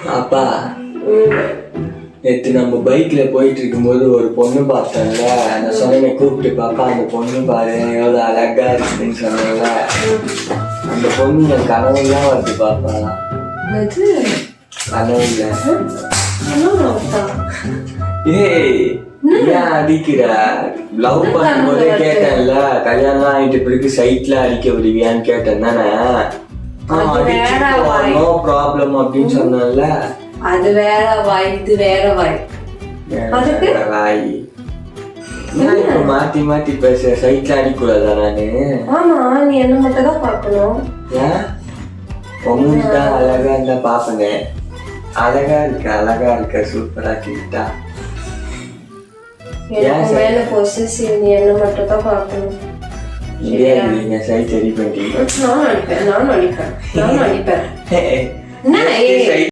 அப்பா நேற்று நம்ம பைக்ல போயிட்டு இருக்கும்போது ஒரு பொண்ணு பார்த்தேன்ல, அந்த சொன்ன கூப்பிட்டு பாப்பா அந்த பொண்ணு பாரு எவ்வளவு அழகா இருக்குன்னு சொன்னல, அந்த பொண்ணு என் கனவுலாம் வருது பாப்பா. கனவுல ஏய் ஏன் அடிக்கிற? லவ் பண்ணும்போதே கேட்டேன்ல, கல்யாணம் ஆகிட்டு பிறகு சைட்ல அடிக்க விடுவியான்னு கேட்டேன் தானே. நோ ப்ராப்ளம் அப்படின்னு சொன்னேன்ல. அது வேற வாய், இது வேற வாய். வாய் இப்ப மாத்தி மாத்தி பேச. சைட்ல அடிக்கூடாதா நானு? ஆமா, நீ என்ன மட்டும் தான் பாக்கணும். ஏன் பொண்ணுக்கு தான் அழகா இருந்தா பாப்பனே. அழகா இருக்க சூப்பரா கிட்டா. எனக்கு மேல பொசசிவ், நீ என்ன மட்டும் தான் பாக்கணும். நீங்க சைட் சரி பண்ணிட்டீங்க. நான் அடிப்பேன். என்ன